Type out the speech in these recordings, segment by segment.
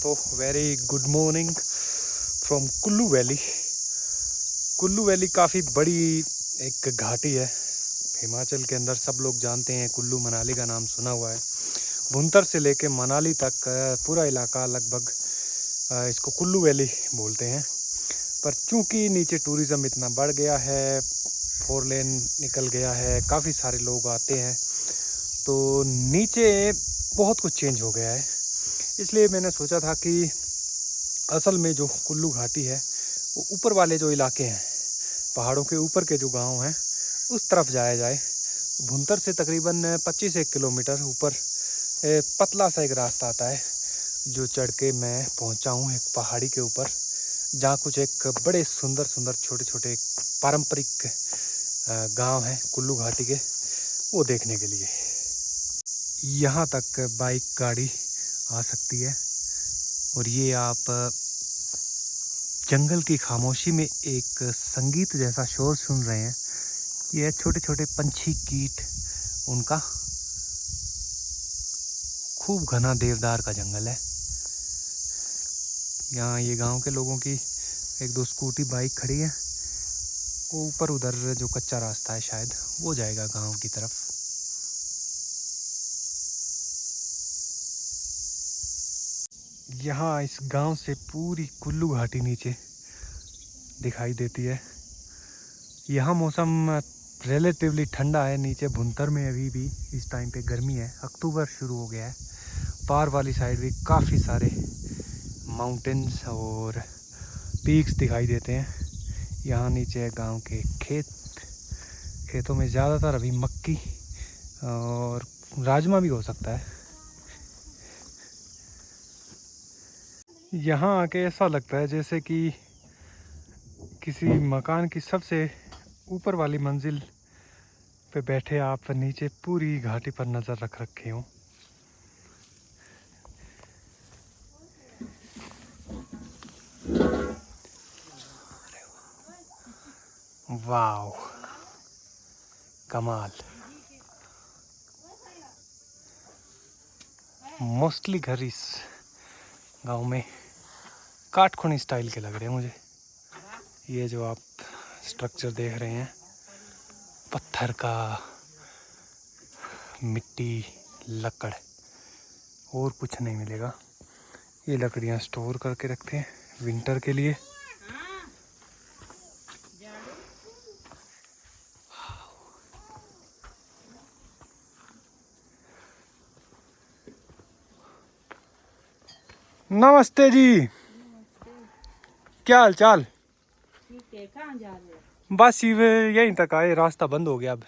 दोस्तों, very good morning from Kullu valley. Kullu valley काफ़ी बड़ी एक घाटी है हिमाचल के अंदर। सब लोग जानते हैं, कुल्लू मनाली का नाम सुना हुआ है। भुंतर से लेके मनाली तक पूरा इलाका लगभग इसको कुल्लू वैली बोलते हैं। पर चूंकि नीचे टूरिज़्म इतना बढ़ गया है, 4 लेन निकल गया है, काफ़ी सारे लोग आते हैं, तो नीचे बहुत कुछ चेंज हो गया है। इसलिए मैंने सोचा था कि असल में जो कुल्लू घाटी है वो ऊपर वाले जो इलाके हैं, पहाड़ों के ऊपर के जो गांव हैं, उस तरफ जाया जाए। भुंतर से तकरीबन 25 किलोमीटर ऊपर पतला सा एक रास्ता आता है, जो चढ़ के मैं पहुंचा हूं एक पहाड़ी के ऊपर, जहाँ कुछ एक बड़े सुंदर सुंदर छोटे छोटे पारंपरिक गांव हैं कुल्लू घाटी के, वो देखने के लिए। यहाँ तक बाइक गाड़ी आ सकती है और ये आप जंगल की खामोशी में एक संगीत जैसा शोर सुन रहे हैं। ये छोटे छोटे पंछी कीट, उनका खूब घना देवदार का जंगल है। यहाँ ये गांव के लोगों की एक दो स्कूटी बाइक खड़ी है। वो ऊपर उधर जो कच्चा रास्ता है शायद वो जाएगा गांव की तरफ। यहाँ इस गांव से पूरी कुल्लू घाटी नीचे दिखाई देती है। यहाँ मौसम रिलेटिवली ठंडा है। नीचे भुंतर में अभी भी इस टाइम पे गर्मी है, अक्टूबर शुरू हो गया है। पार वाली साइड भी काफ़ी सारे माउंटेन्स और पीक्स दिखाई देते हैं। यहाँ नीचे है गांव के खेत, खेतों में ज़्यादातर अभी मक्की और राजमा भी हो सकता है। यहाँ आके ऐसा लगता है जैसे कि किसी मकान की सबसे ऊपर वाली मंजिल पे बैठे आप नीचे पूरी घाटी पर नज़र रख रखे हो। वाव, कमाल। मोस्टली घर इस गांव में काटखुनी स्टाइल के लग रहे हैं मुझे। ये जो आप स्ट्रक्चर देख रहे हैं, पत्थर का, मिट्टी, लकड़, और कुछ नहीं मिलेगा। ये लकड़ियाँ स्टोर करके रखते हैं विंटर के लिए। नमस्ते जी, क्या हाल चाल? ठीक है, कहाँ जा रहे हो? बस यहीं तक आए, रास्ता बंद हो गया। अब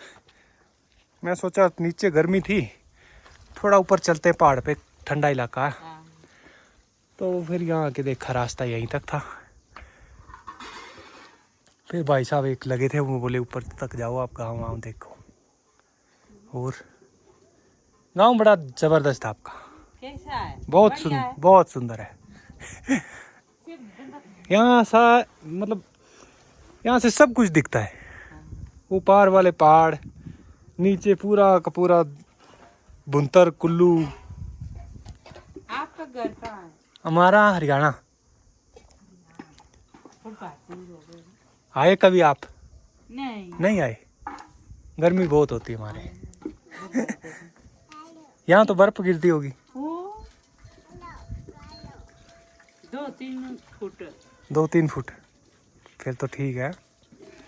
मैं सोचा नीचे गर्मी थी, थोड़ा ऊपर चलते हैं, पहाड़ पे ठंडा इलाका है। हाँ। तो फिर यहाँ आके देखा रास्ता यहीं तक था। फिर भाई साहब एक लगे थे, वो बोले ऊपर तक जाओ आप, गाँव वाँव देखो। और गाँव बड़ा ज़बरदस्त है आपका, कैसा है? बहुत बढ़िया है। बहुत सुंदर है। यहाँ सा मतलब यहाँ से सब कुछ दिखता है। वो पार वाले पहाड़, नीचे पूरा का पूरा भुंतर कुल्लू। आपका घर कहाँ है? हमारा हरियाणा। फुटपाती हो गए। आए कभी आप? नहीं। नहीं आए, गर्मी बहुत होती है हमारे फुटपाती। यहाँ। तो बर्फ गिरती होगी। वो 2-3 फुट। 2-3 फुट, फिर तो ठीक है।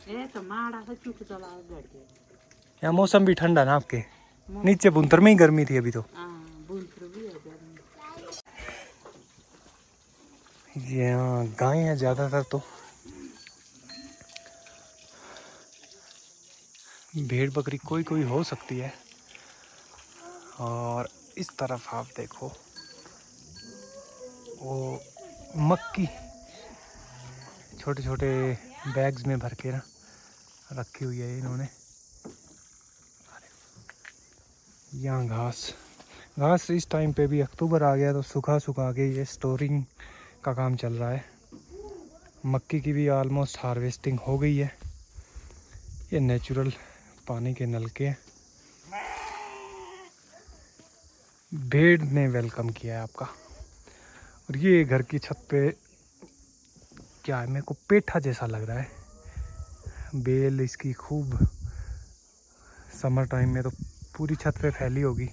ये तो माड़ा से चुक चला गड़ के। यहाँ मौसम भी ठंडा ना आपके, नीचे भुंतर में ही गर्मी थी अभी तो। हाँ, बुनकर भी है गर्मी। यहाँ गाय है ज़्यादातर, तो भेड़ बकरी कोई कोई हो सकती है। और इस तरफ आप देखो, वो मक्की छोटे छोटे बैग्स में भर के ना रखी हुई है इन्होंने। यहाँ घास घास इस टाइम पे भी, अक्टूबर आ गया तो सुखा सुखा के ये स्टोरिंग का काम चल रहा है। मक्की की भी ऑलमोस्ट हार्वेस्टिंग हो गई है। ये नेचुरल पानी के नलके हैं। भेड़ ने वेलकम किया है आपका। और ये घर की छत पे क्या है, मेरे को पेठा जैसा लग रहा है। बेल इसकी खूब समर टाइम में तो पूरी छत पे फैली होगी।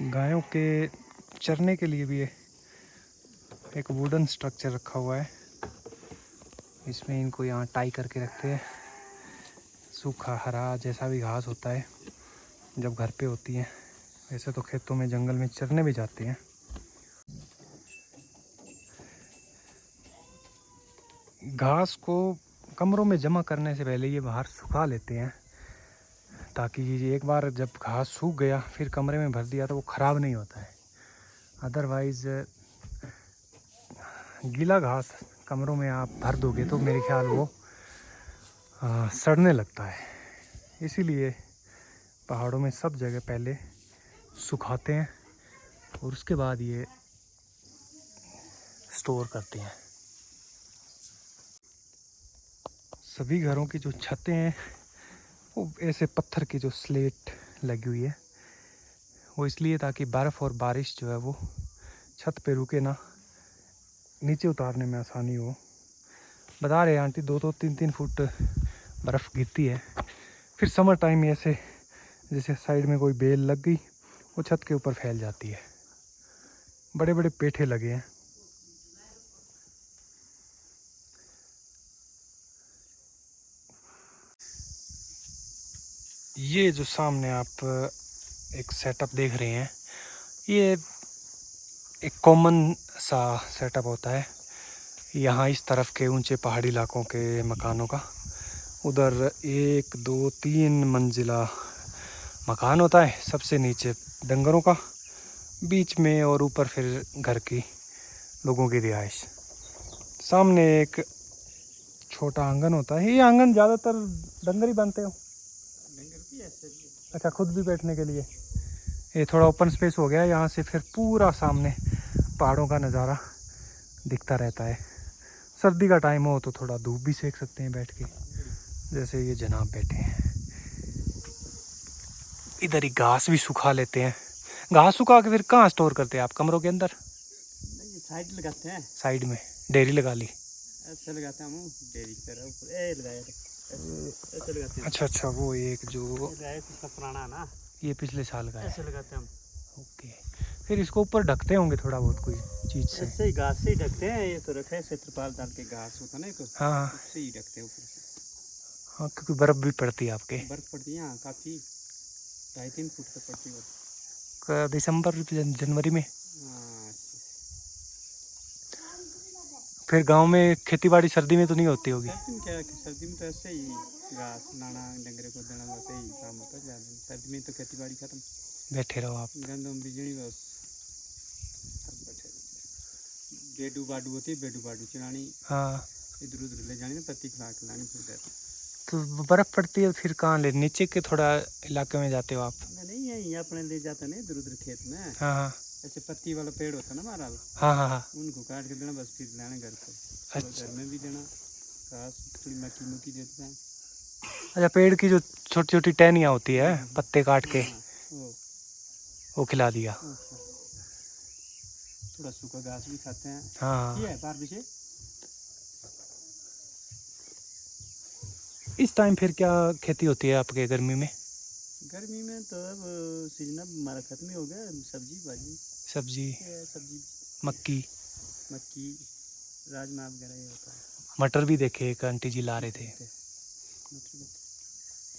गायों के चरने के लिए भी एक वुडन स्ट्रक्चर रखा हुआ है। इसमें इनको यहाँ टाई करके रखते हैं। सूखा हरा जैसा भी घास होता है जब घर पे होती हैं। वैसे तो खेतों में जंगल में चरने भी जाते हैं। घास को कमरों में जमा करने से पहले ये बाहर सुखा लेते हैं, ताकि ये एक बार जब घास सूख गया फिर कमरे में भर दिया तो वो ख़राब नहीं होता है। अदरवाइज़ गीला घास कमरों में आप भर दोगे तो मेरे ख्याल वो सड़ने लगता है। इसीलिए पहाड़ों में सब जगह पहले सुखाते हैं और उसके बाद ये स्टोर करते हैं। सभी घरों की जो छतें हैं वो ऐसे पत्थर की जो स्लेट लगी हुई है, वो इसलिए ताकि बर्फ़ और बारिश जो है वो छत पे रुके ना, नीचे उतारने में आसानी हो। बता रहे आंटी 2-2, 3-3 फुट बर्फ़ गिरती है। फिर समर टाइम में ऐसे जैसे साइड में कोई बेल लग गई वो छत के ऊपर फैल जाती है। बड़े बड़े पेठे लगे हैं। ये जो सामने आप एक सेटअप देख रहे हैं, ये एक कॉमन सा सेटअप होता है यहाँ इस तरफ के ऊंचे पहाड़ी इलाकों के मकानों का। उधर 1, 2, 3 मंजिला मकान होता है, सबसे नीचे डंगरों का, बीच में और ऊपर फिर घर की लोगों की रिहाइश। सामने एक छोटा आंगन होता है। ये आंगन ज़्यादातर डंगर ही बनते हो? अच्छा, खुद भी बैठने के लिए। ये थोड़ा ओपन स्पेस हो गया, यहाँ से फिर पूरा सामने पहाड़ों का नज़ारा दिखता रहता है। सर्दी का टाइम हो तो थोड़ा धूप भी सेक सकते हैं बैठ के, जैसे ये जनाब बैठे हैं। इधर ही घास भी सुखा लेते हैं। घास सुखा के फिर कहाँ स्टोर करते हैं आप? कमरों के अंदर? साइड लगाते हैं, साइड में डेयरी लगा ली? ऐसे लगाते हैं हम, डेयरी पर ऊपर ए लगाया ऐसे लगाते हैं। अच्छा, वो एक जो इसका पुराना है ना, ये पिछले साल का है। ऐसे लगाते हैं हम। ओके, फिर इसको ऊपर ढकते होंगे थोड़ा बहुत कोई चीज़ से? ऐसे ही घास से ही ढकते हैं। ये तो रखे हैं तिरपाल डाल के, घास होता ना एक, हाँ उससे ही ढकते हैं ऊपर से। हाँ, क्योंकि बर्फ़ भी पड़ती है आपके। बर्फ पड़ती है यहाँ काफ़ी, 2.5-3 फुट तक पड़ती है। दिसंबर जनवरी में। हाँ, फिर गांव में खेती बाड़ी सर्दी में तो नहीं होती होगी? सर्दी में क्या, सर्दी में तो ऐसे ही घास लाना, डंगरे को देना, वैसे ही काम होता है ज़्यादा। सर्दी में तो खेती बाड़ी खत्म, बैठे रहो आप। गंदम बिजली बस सब बैठे रहते। बेडू बाडू होती है, बेडू बाडू चलानी, हाँ, इधर उधर ले जानी ना, पत्ती खिला के लानी फिर देते। तो बर्फ़ पड़ती है फिर कहाँ ले, नीचे के थोड़ा इलाके में जाते हो आप? नहीं यही अपने ले जाते नहीं इधर उधर खेत में। हाँ हाँ ऐसे पत्ती वाला पेड़ होता है ना हमारा, हाँ हाँ हाँ। उनको काट के देना, बस फिर लाना घर को। अच्छा। घर में भी देना घास, थोड़ी मक्की मुक्की देते हैं। अच्छा, पेड़ की जो छोटी छोटी टहनियाँ होती है, पत्ते काट के वो वो खिला दिया। थोड़ा सूखा घास भी खाते हैं। हाँ, ये है पार पीछे। इस टाइम फिर क्या खेती होती है आपके गर्मी में? गर्मी में तो अब सीजन अब हमारा खत्म ही हो गया। सब्जी भाजी, सब्जी, सब्जी, मक्की, मक्की, राजमा वगैरह ये होता है। मटर भी देखे एक आंटी जी ला रहे थे।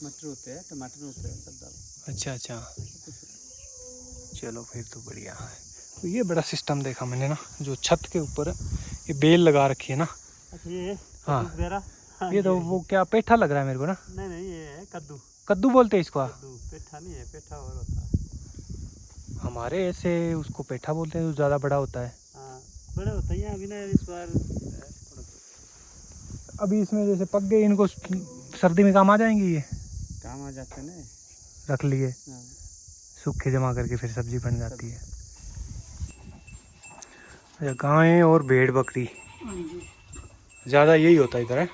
मटर होते हैं, टमाटर होते हैं, सब डाल। अच्छा अच्छा, चलो फिर तो बढ़िया है। तो ये बड़ा सिस्टम देखा मैंने ना, जो छत के ऊपर ये बेल लगा रखी है ना। अच्छा, ये हाँ, वगैरह। हाँ, ये तो वो क्या पेठा लग रहा है मेरे को ना। नहीं ये है कद्दू। कद्दू बोलते हैं इसको? कद्दू, पेठा नहीं है, पेठा और होता है। हमारे ऐसे उसको पेठा बोलते हैं, जो ज़्यादा बड़ा होता है। हाँ, बड़े होते हैं अभी ना, इस बार अभी इसमें जैसे पक गए, इनको सर्दी में काम आ जाएंगे ये। काम आ जाते ना। रख लिए, हाँ, सूखे जमा करके फिर सब्जी बन जाती है। अच्छा, गायें और भेड़ बकरी हाँ जी। ज़्यादा यही होता है इधर है।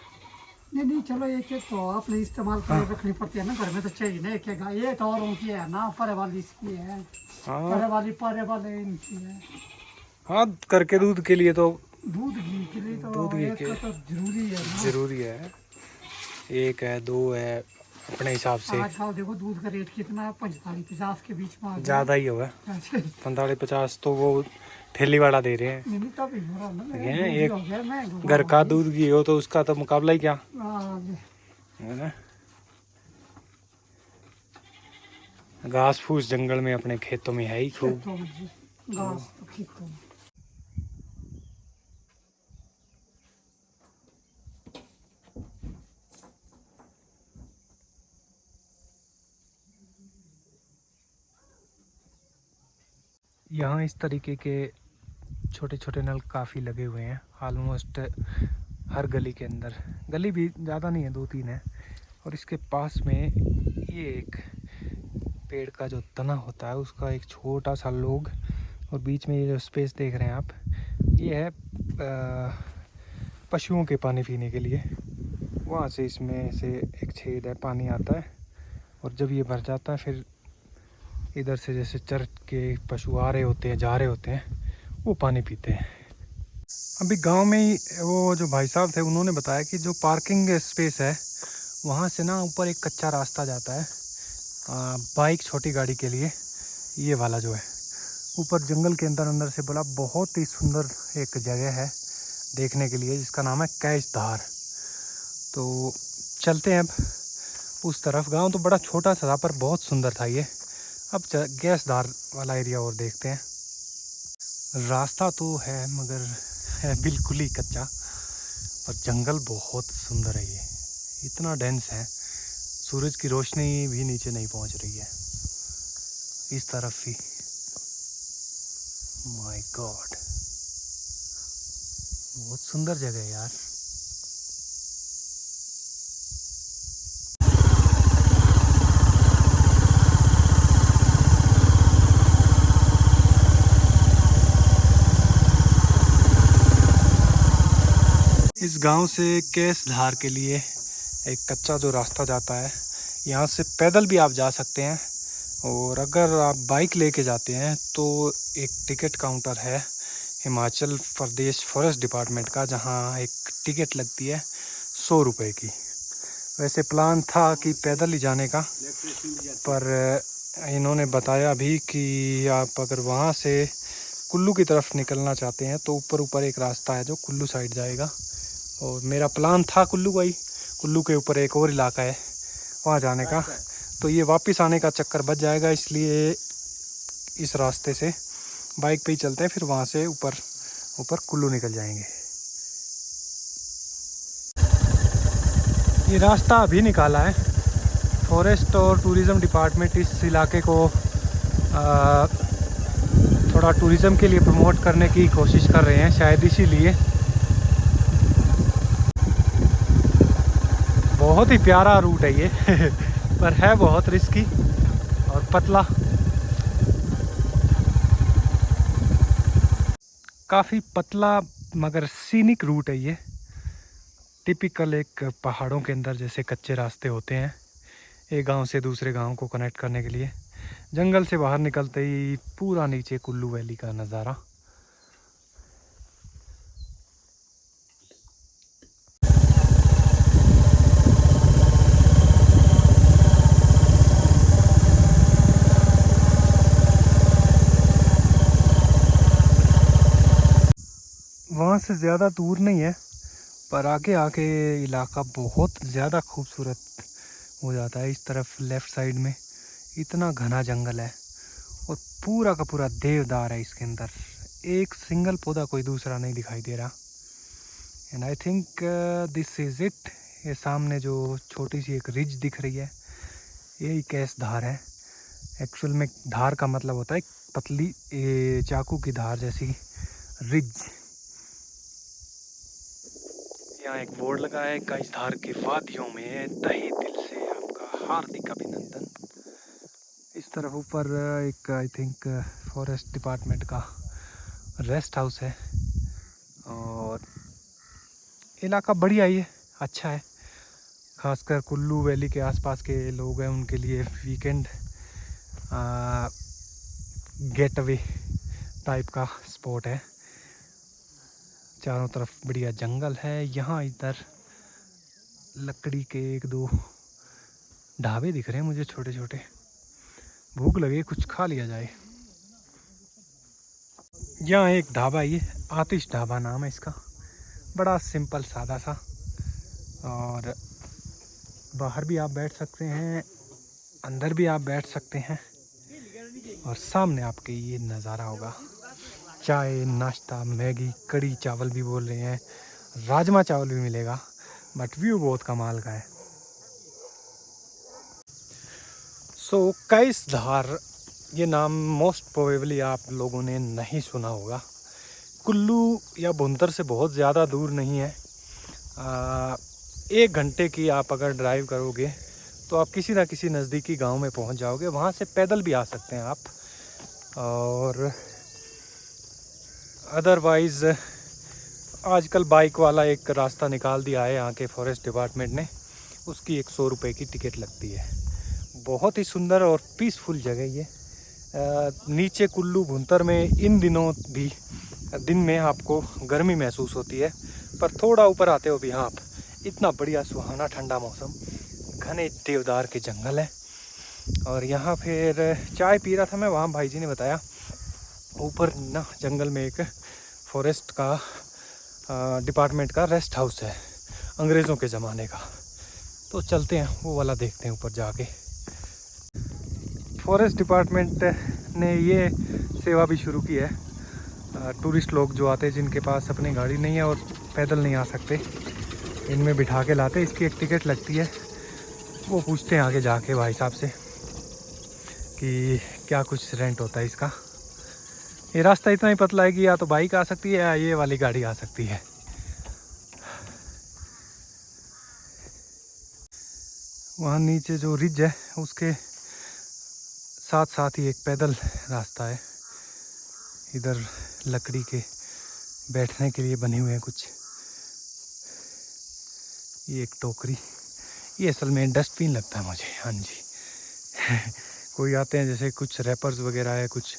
नहीं नहीं, चलो एक एक तो आपने इस्तेमाल के लिए रखनी पड़ती है ना, घर में तो चाहिए ना एक एक गाय। ये तो औरों की है ना, परे वाली इसकी है, हाँ परे वाले इनकी है। हाँ, करके दूध के लिए तो, दूध घी के लिए तो दूध घी एक के तो जरूरी है ना। ज़रूरी है। एक है, दो है, अपने हिसाब से। आजकल देखो दूध का रेट कितना है, 45-50 के बीच में आ गया। ज़्यादा ही होगा, ऐसे 45-50 तो वो ठेली वाला दे रहे हैं। नहीं तभी हो रहा ना, देखिए, दूध ही एक हो गया महंगा घर का भाई। दूध घी हो तो उसका तो मुकाबला ही क्या हाँ, है ना। घास फूस जंगल में अपने खेतों में है ही खूब। खेतों में जी, घास तो खेतों में। यहाँ इस तरीके के छोटे छोटे नल काफ़ी लगे हुए हैं ऑलमोस्ट हर गली के अंदर। गली भी ज़्यादा नहीं है, 2-3 है। और इसके पास में ये एक पेड़ का जो तना होता है उसका एक छोटा सा लोग, और बीच में ये जो स्पेस देख रहे हैं आप, ये है पशुओं के पानी पीने के लिए। वहाँ से इसमें से एक छेद है, पानी आता है, और जब ये भर जाता है फिर इधर से जैसे चर के पशु आ रहे होते हैं, जा रहे होते हैं, वो पानी पीते हैं। अभी गांव में ही वो जो भाई साहब थे उन्होंने बताया कि जो पार्किंग स्पेस है वहाँ से ना ऊपर एक कच्चा रास्ता जाता है बाइक छोटी गाड़ी के लिए। ये वाला जो है ऊपर जंगल के अंदर अंदर से, बोला बहुत ही सुंदर एक जगह है देखने के लिए, जिसका नाम है कैश धार। तो चलते हैं अब उस तरफ। गांव तो बड़ा छोटा सा था पर बहुत सुंदर था ये। अब गैस धार वाला एरिया और देखते हैं। रास्ता तो है मगर है बिल्कुल ही कच्चा, पर जंगल बहुत सुंदर है। ये इतना डेंस है, सूरज की रोशनी भी नीचे नहीं पहुंच रही है इस तरफ भी। माय गॉड, बहुत सुंदर जगह है यार। इस गांव से केस धार के लिए एक कच्चा जो रास्ता जाता है, यहाँ से पैदल भी आप जा सकते हैं, और अगर आप बाइक लेके जाते हैं तो एक टिकट काउंटर है हिमाचल प्रदेश फॉरेस्ट डिपार्टमेंट का, जहाँ एक टिकट लगती है 100 रुपये की। वैसे प्लान था कि पैदल ही जाने का, पर इन्होंने बताया अभी कि आप अगर वहाँ से कुल्लू की तरफ निकलना चाहते हैं तो ऊपर ऊपर एक रास्ता है जो कुल्लू साइड जाएगा। और मेरा प्लान था कुल्लू का ही, कुल्लू के ऊपर एक और इलाका है वहाँ जाने का, तो ये वापस आने का चक्कर बच जाएगा, इसलिए इस रास्ते से बाइक पे ही चलते हैं, फिर वहाँ से ऊपर ऊपर कुल्लू निकल जाएंगे। ये रास्ता अभी निकाला है फॉरेस्ट और टूरिज़्म डिपार्टमेंट, इस इलाके को थोड़ा टूरिज़्म के लिए प्रमोट करने की कोशिश कर रहे हैं शायद, इसीलिए। बहुत ही प्यारा रूट है ये पर है बहुत रिस्की और पतला। काफ़ी पतला मगर सीनिक रूट है ये। टिपिकल एक पहाड़ों के अंदर जैसे कच्चे रास्ते होते हैं एक गांव से दूसरे गांव को कनेक्ट करने के लिए। जंगल से बाहर निकलते ही पूरा नीचे कुल्लू वैली का नज़ारा। वहाँ से ज़्यादा दूर नहीं है, पर आगे आके इलाका बहुत ज़्यादा खूबसूरत हो जाता है। इस तरफ लेफ़्ट साइड में इतना घना जंगल है, और पूरा का पूरा देवदार है इसके अंदर, एक सिंगल पौधा कोई दूसरा नहीं दिखाई दे रहा। And I think this is it. ये सामने जो छोटी सी एक रिज दिख रही है यही कैश धार है। एक्चुअल में धार का मतलब होता है पतली चाकू की धार जैसी रिज। यहाँ एक बोर्ड लगा है, कैश धार की वादियों में तहे दिल से आपका हार्दिक अभिनंदन। इस तरफ ऊपर एक आई थिंक फॉरेस्ट डिपार्टमेंट का रेस्ट हाउस है और इलाका बढ़िया ही है, अच्छा है। खासकर कुल्लू वैली के आसपास के लोग हैं उनके लिए वीकेंड गेट अवे टाइप का स्पॉट है। चारों तरफ बढ़िया जंगल है। यहाँ इधर लकड़ी के एक दो ढाबे दिख रहे हैं मुझे छोटे छोटे। भूख लगे कुछ खा लिया जाए। यहाँ एक ढाबा, ये आतिश ढाबा नाम है इसका। बड़ा सिंपल सादा सा, और बाहर भी आप बैठ सकते हैं, अंदर भी आप बैठ सकते हैं। और सामने आपके ये नज़ारा होगा, चाय नाश्ता मैगी कड़ी चावल भी बोल रहे हैं, राजमा चावल भी मिलेगा, बट व्यू बहुत कमाल का है। सो कैस धार, ये नाम मोस्ट प्रोबेबली आप लोगों ने नहीं सुना होगा। कुल्लू या भुंतर से बहुत ज़्यादा दूर नहीं है। 1 घंटे की आप अगर ड्राइव करोगे तो आप किसी ना किसी नज़दीकी गांव में पहुंच जाओगे। वहां से पैदल भी आ सकते हैं आप, और अदरवाइज़ आजकल बाइक वाला एक रास्ता निकाल दिया है यहाँ के फॉरेस्ट डिपार्टमेंट ने। उसकी 100 रुपये की टिकट लगती है। बहुत ही सुंदर और पीसफुल जगह ये। नीचे कुल्लू भुंतर में इन दिनों भी दिन में आपको गर्मी महसूस होती है, पर थोड़ा ऊपर आते हो भी हाँ आप, इतना बढ़िया सुहाना ठंडा मौसम, घने देवदार के जंगल है। और यहाँ फिर चाय पी रहा था मैं, वहाँ भाई जी ने बताया ऊपर ना जंगल में एक फॉरेस्ट का डिपार्टमेंट का रेस्ट हाउस है, अंग्रेज़ों के ज़माने का। तो चलते हैं वो वाला देखते हैं ऊपर जाके। फॉरेस्ट डिपार्टमेंट ने ये सेवा भी शुरू की है। टूरिस्ट लोग जो आते हैं जिनके पास अपनी गाड़ी नहीं है और पैदल नहीं आ सकते, इनमें बिठा के लाते। इसकी एक टिकट लगती है। वो पूछते हैं आगे जाके भाई साहब से कि क्या कुछ रेंट होता है इसका। ये रास्ता इतना ही पतला है कि या तो बाइक आ सकती है या ये वाली गाड़ी आ सकती है। वहाँ नीचे जो रिज है उसके साथ साथ ही एक पैदल रास्ता है। इधर लकड़ी के बैठने के लिए बने हुए हैं कुछ। ये एक टोकरी, ये असल में डस्टबिन लगता है मुझे। हाँ जी कोई आते हैं जैसे कुछ रैपर्स वगैरह है, कुछ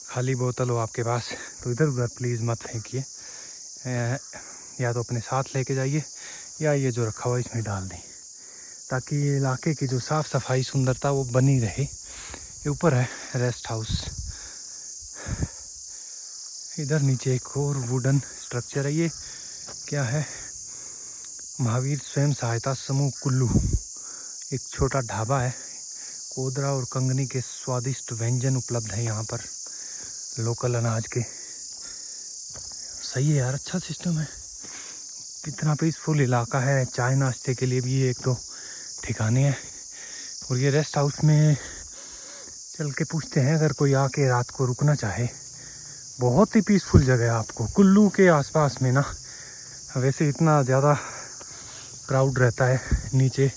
खाली बोतल हो आपके पास, तो इधर उधर प्लीज़ मत फेंकिए। या तो अपने साथ लेके जाइए या ये जो रखा हुआ है इसमें डाल दें, ताकि ये इलाके की जो साफ़ सफाई सुंदरता वो बनी रहे। ये ऊपर है रेस्ट हाउस। इधर नीचे एक और वुडन स्ट्रक्चर है। ये क्या है? महावीर स्वयं सहायता समूह कुल्लू। एक छोटा ढाबा है। कोदरा और कंगनी के स्वादिष्ट व्यंजन उपलब्ध हैं यहाँ पर, लोकल अनाज के। सही है यार, अच्छा सिस्टम है। कितना पीसफुल इलाका है। चाय नाश्ते के लिए भी एक दो ठिकाने हैं। और ये रेस्ट हाउस में चल के पूछते हैं अगर कोई आके रात को रुकना चाहे। बहुत ही पीसफुल जगह है। आपको कुल्लू के आसपास में ना वैसे इतना ज़्यादा क्राउड रहता है नीचे,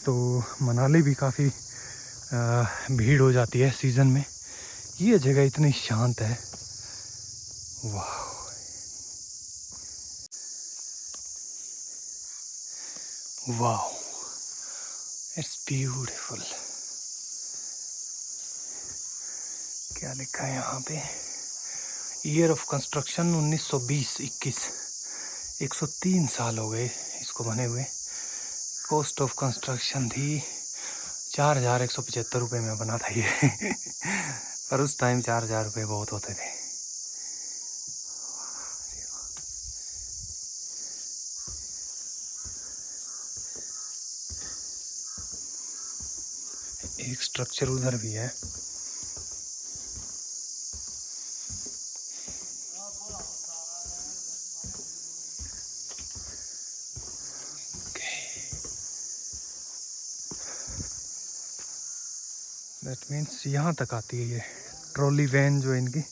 तो मनाली भी काफ़ी भीड़ हो जाती है सीज़न में। ये जगह इतनी शांत है, वाह। वाह, इट्स ब्यूटीफुल। क्या लिखा है यहाँ पे? ईयर ऑफ कंस्ट्रक्शन 1920-21, 103 साल हो गए इसको बने हुए। कॉस्ट ऑफ कंस्ट्रक्शन थी 4,175 रुपये में बना था ये पर उस टाइम 4,000 रुपये बहुत होते थे। एक स्ट्रक्चर उधर भी है। दैट मीन्स यहाँ तक आती है ये ट्रॉली वैन जो इनकी।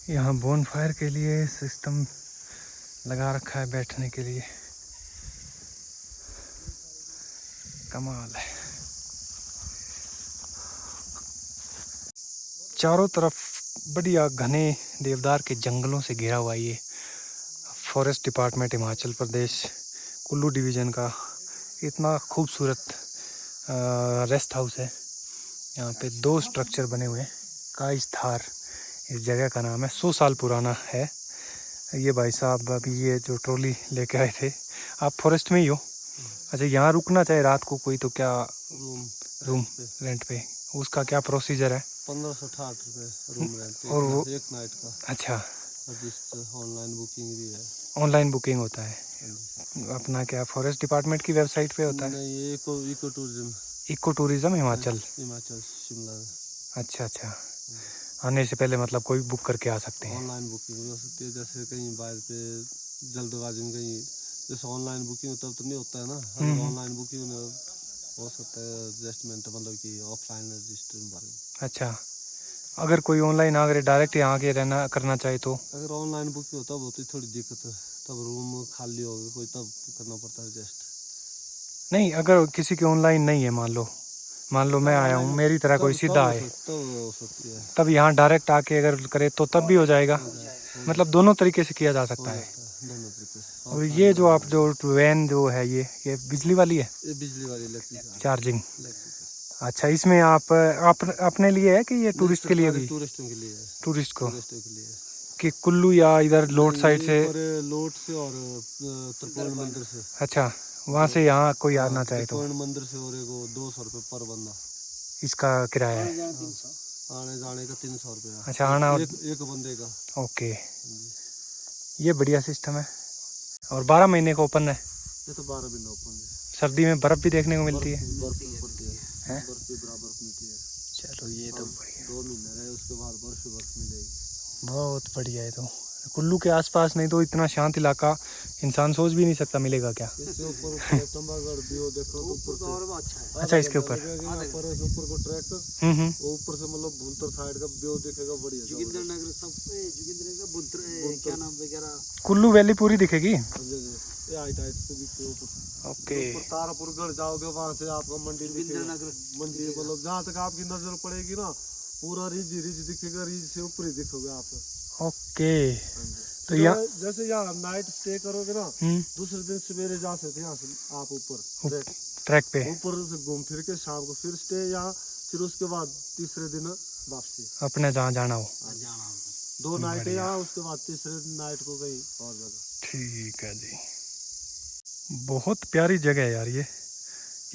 यहाँ बोन फायर के लिए सिस्टम लगा रखा है बैठने के लिए। कमाल है। चारों तरफ बढ़िया घने देवदार के जंगलों से घिरा हुआ ये forest department Himachal Pradesh Kullu division का इतना खूबसूरत रेस्ट हाउस है। यहाँ पे 2 स्ट्रक्चर बने हुए हैं। काइस धार इस जगह का नाम है, 100 साल पुराना है। ये भाई साहब अभी ये जो ट्रॉली लेके आए थे, आप फॉरेस्ट में ही हो? अच्छा, यहाँ रुकना चाहे रात को कोई तो क्या रूम रेंट पे, उसका क्या प्रोसीजर है? 1560 रुपये रूम रेंट और वो एक नाइट का। अच्छा, ऑनलाइन बुकिंग भी है। ऑनलाइन बुकिंग होता है अपना? क्या फॉरेस्ट डिपार्टमेंट की वेबसाइट पे होता है? नहीं, eco tourism. Eco tourism Himachal. Himachal Shimla. अच्छा अच्छा, आने से पहले मतलब कोई बुक करके आ सकते हैं? ऑनलाइन बुकिंग भी हो सकती है, जैसे कहीं बाहर पे जल्दबाजी में कहीं जैसे ऑनलाइन बुकिंग तब तो नहीं होता है ना। अगर ऑनलाइन बुकिंग में हो सकता है एडजस्टमेंट, मतलब कि ऑफलाइन रजिस्टर बारे। अच्छा, अगर कोई ऑनलाइन अगर डायरेक्ट यहाँ के रहना करना चाहे तो? अगर ऑनलाइन बुकिंग होता है तो थोड़ी दिक्कत है, तब रूम खाली होगी कोई, तब करना पड़ता है एडजस्ट। नहीं, अगर किसी की ऑनलाइन नहीं है, मान लो मैं आया हूँ, मेरी तरह कोई सीधा आए, हो सकती है। तब यहाँ डायरेक्ट आके अगर करे तो तब भी हो जाएगा? मतलब दोनों तरीके से किया जा सकता है। दोनों तरीके से। और ये जो आप जो वैन जो है ये बिजली वाली है? ये बिजली वाली इलेक्ट्रिक चार्जिंग। अच्छा, इसमें आप अपने लिए है कि ये टूरिस्ट के लिए भी? टूरिस्टों के लिए है। टूरिस्ट को टूरिस्टों के लिए कि कुल्लू या इधर लोट साइड से? लोट से और त्रिकोण मंदिर से। अच्छा, वहाँ से यहाँ कोई आना चाहे तो? त्रिकोण मंदिर से और 200 रुपये पर बंदा इसका किराया है? आने जाने का 300 रुपया। अच्छा, आना और एक बंदे का। ओके, ये बढ़िया सिस्टम है। और 12 महीने का ओपन है? ये तो 12 महीने ओपन है। सर्दी में बर्फ भी देखने को मिलती है? बर्फ पड़ती है, बर्फ भी बराबर मिलती है। चलो, ये तो बढ़िया, 2 महीने रहे उसके बाद बर्फ मिलेगी। बहुत बढ़िया है। तो कुल्लू के आसपास नहीं तो इतना शांत इलाका इंसान सोच भी नहीं सकता मिलेगा क्या? इसके ऊपर चंबागढ़ व्यू देखो तो ऊपर से और अच्छा है। अच्छा, इसके ऊपर ऊपर को ट्रैक ऊपर से मतलब भुंतर साइड का व्यू दिखेगा बढ़िया। जोगिंद्रनगर सबसे जोगिंद्रनगर भुंतर क्या नाम वगैरह कुल्लू वैली पूरी दिखेगी? ये हाइट से भी ऊपर। ओके, तारापुर गढ़ जाओगे वहाँ से आपका मंदिर मंदिर मतलब जहाँ तक आपकी नजर पड़ेगी ना, पूरा रिज दिखेगा, रिज से ऊपर ही दिखोगे आप। ओके, तो यहाँ जैसे यहाँ नाइट स्टे करोगे ना, दूसरे दिन सवेरे जा सकते हैं यहाँ से आप ऊपर ट्रैक पे, ऊपर से घूम फिर के शाम को फिर स्टे यहाँ, फिर उसके बाद तीसरे दिन वापसी अपने जहाँ जाना हो। 2 नाइट यहाँ, उसके बाद तीसरे नाइट को कहीं और जगह। ठीक है जी, बहुत प्यारी जगह है यार ये।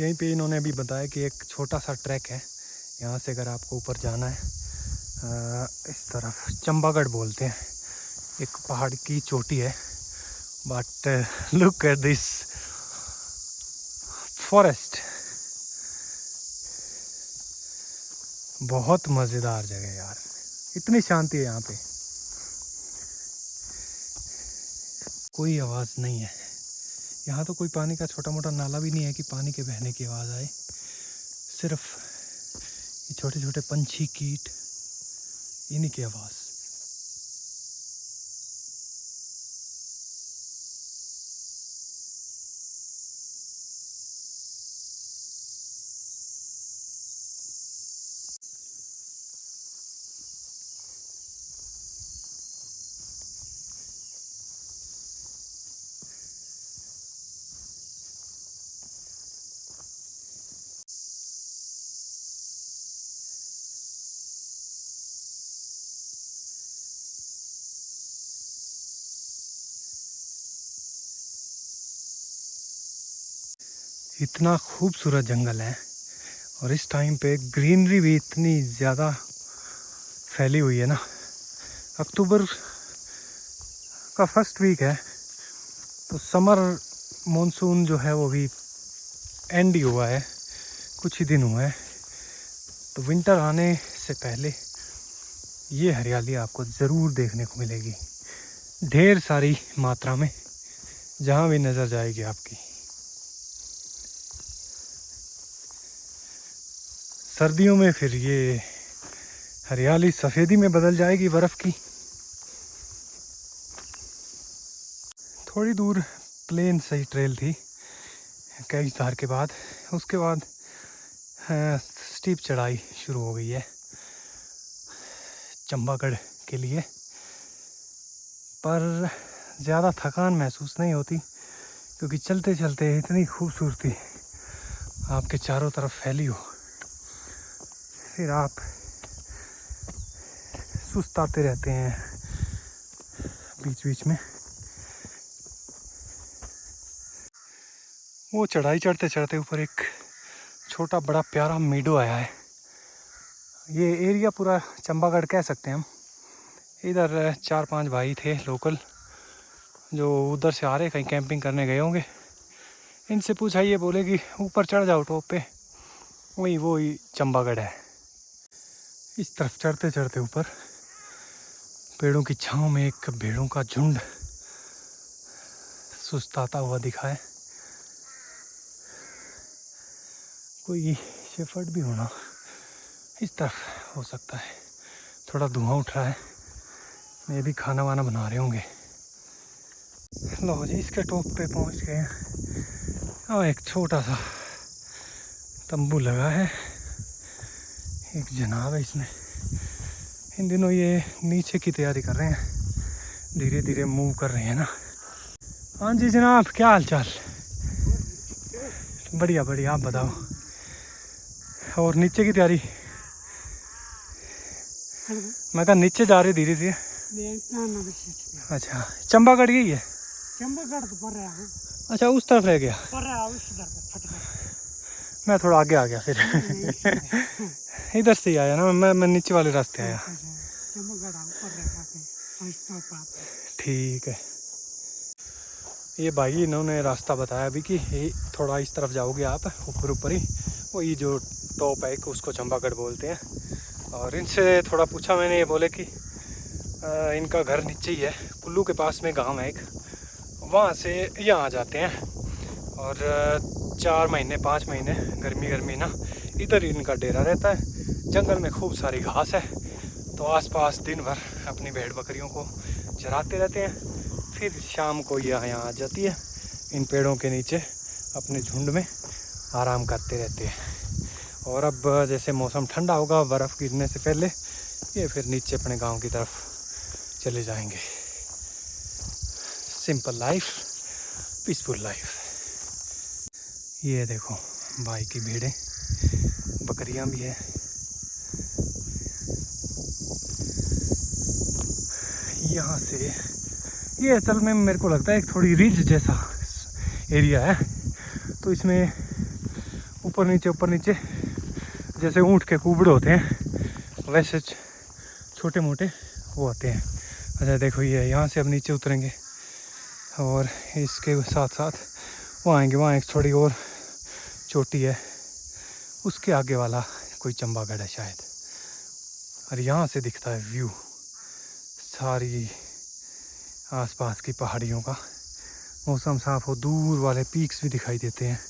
यहीं पे इन्होंने अभी बताया कि एक छोटा सा ट्रैक है, यहाँ से अगर आपको ऊपर जाना है इस तरफ चंबागढ़ बोलते हैं, एक पहाड़ की चोटी है। But look at this forest, बहुत मज़ेदार जगह यार, इतनी शांति है यहाँ पे, कोई आवाज़ नहीं है। यहाँ तो कोई पानी का छोटा मोटा नाला भी नहीं है कि पानी के बहने की आवाज़ आए, सिर्फ ये छोटे छोटे पंछी कीट इन्हीं की आवाज़। इतना खूबसूरत जंगल है और इस टाइम पे ग्रीनरी भी इतनी ज़्यादा फैली हुई है ना। अक्टूबर का फर्स्ट वीक है तो समर मॉनसून जो है वो भी एंड ही हुआ है, कुछ ही दिन हुए हैं। तो विंटर आने से पहले ये हरियाली आपको ज़रूर देखने को मिलेगी, ढेर सारी मात्रा में, जहाँ भी नज़र जाएगी आपकी। सर्दियों में फिर ये हरियाली सफ़ेदी में बदल जाएगी बर्फ़ की। थोड़ी दूर प्लेन सही ट्रेल थी, कई धार के बाद। उसके बाद स्टीप चढ़ाई शुरू हो गई है चंबागढ़ के लिए, पर ज़्यादा थकान महसूस नहीं होती क्योंकि चलते चलते इतनी खूबसूरती आपके चारों तरफ फैली हो, फिर आप सुस्ताते रहते हैं बीच बीच में। वो चढ़ाई चढ़ते चढ़ते ऊपर एक छोटा बड़ा प्यारा मीडो आया है। ये एरिया पूरा चंबागढ़ कह सकते हैं हम। इधर 4-5 भाई थे लोकल जो उधर से आ रहे, कहीं कैंपिंग करने गए होंगे। इनसे पूछा, ये बोले कि ऊपर चढ़ जाओ टॉप पे, वही चंबागढ़ है। इस तरफ चढ़ते चढ़ते ऊपर पेड़ों की छांव में एक भेड़ों का झुंड सुस्ताता हुआ दिखा है। कोई शेफर्ड भी होना इस तरफ हो सकता है। थोड़ा धुआं उठ रहा है, ये भी खाना वाना बना रहे होंगे। लो जी, इसके टॉप पे पहुंच गए हैं। और एक छोटा सा तंबू लगा है, एक जनाब है इसमें। इन दिनों ये नीचे की तैयारी कर रहे हैं, धीरे धीरे मूव कर रहे हैं ना। हाँ जी जनाब, क्या हाल चाल? बढ़िया बढ़िया, आप बताओ। और नीचे की तैयारी? मैं कहा नीचे जा रहे धीरे धीरे। अच्छा, चंबागढ़ गई है? चंबागढ़ तो पर रहा हूँ। अच्छा, उस तरफ रह गया। पर रहा उस तरफ मैं थोड़ा आगे आ गया फिर। इधर से ही आया ना, मैं नीचे वाले रास्ते आया। ठीक है। ये भाई इन्होंने रास्ता बताया अभी कि थोड़ा इस तरफ जाओगे आप, ऊपर ऊपर ही वही जो टॉप है उसको चंबागढ़ बोलते हैं। और इनसे थोड़ा पूछा मैंने, ये बोले कि इनका घर नीचे ही है, कुल्लू के पास में गांव है एक, वहाँ से यहाँ आ जाते हैं। और 4 महीने 5 महीने गर्मी ना इधर ही इनका डेरा रहता है। जंगल में खूब सारी घास है, तो आसपास दिन भर अपनी भेड़ बकरियों को चराते रहते हैं। फिर शाम को यहाँ आ जाती है, इन पेड़ों के नीचे अपने झुंड में आराम करते रहते हैं। और अब जैसे मौसम ठंडा होगा, बर्फ़ गिरने से पहले ये फिर नीचे अपने गांव की तरफ चले जाएंगे। Simple life, peaceful life. ये देखो भाई की भेड़ें, बकरियां भी है। यहाँ से ये असल में मेरे को लगता है एक थोड़ी रिज जैसा एरिया है, तो इसमें ऊपर नीचे जैसे ऊँट के कुबड़े होते हैं वैसे छोटे मोटे वो होते हैं। अच्छा देखो, ये यहाँ से अब नीचे उतरेंगे और इसके साथ साथ वो आएंगे। वहाँ एक थोड़ी और चोटी है, उसके आगे वाला कोई चंबागढ़ है शायद। और यहाँ से दिखता है व्यू सारी आसपास की पहाड़ियों का। मौसम साफ हो, दूर वाले पीक्स भी दिखाई देते हैं।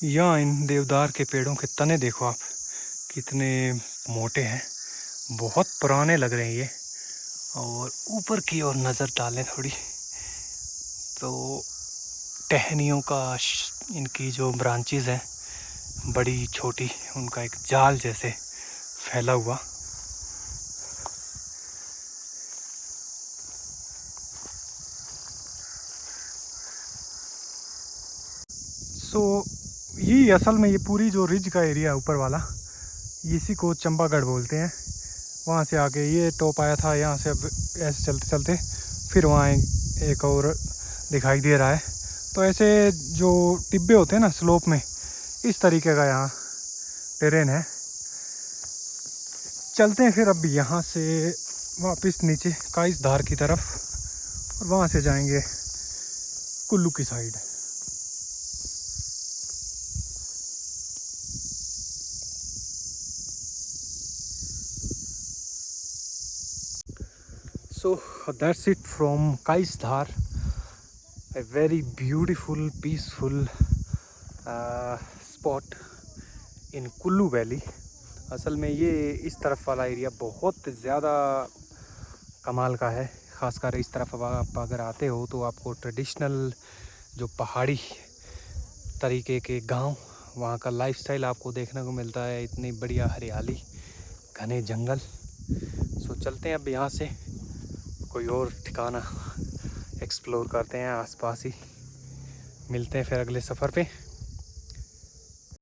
यहाँ इन देवदार के पेड़ों के तने देखो आप, कितने मोटे हैं, बहुत पुराने लग रहे हैं ये। और ऊपर की ओर नज़र डालें थोड़ी तो टहनियों का इनकी जो ब्रांचेस हैं बड़ी छोटी, उनका एक जाल जैसे फैला हुआ। ये असल में ये पूरी जो रिज का एरिया है ऊपर वाला, इसी को चंबागढ़ बोलते हैं। वहाँ से आके ये टॉप आया था, यहाँ से अब ऐसे चलते चलते फिर वहाँ एक और दिखाई दे रहा है। तो ऐसे जो टिब्बे होते हैं ना स्लोप में, इस तरीके का यहाँ टेरेन है। चलते हैं फिर अब यहाँ से वापस नीचे काइस धार की तरफ, और वहाँ से जाएंगे कुल्लू की side. So that's it from Kais Dhar, a very beautiful, peaceful spot in Kullu Valley. असल में ये इस तरफ वाला एरिया बहुत ज़्यादा कमाल का है, ख़ासकर इस तरफ आप अगर आते हो तो आपको ट्रेडिशनल जो पहाड़ी तरीके के गांव, वहाँ का लाइफस्टाइल आपको देखने को मिलता है। इतनी बढ़िया हरियाली, घने जंगल। सो चलते हैं अब यहाँ से कोई और ठिकाना एक्सप्लोर करते हैं आसपास ही। मिलते हैं फिर अगले सफ़र पे।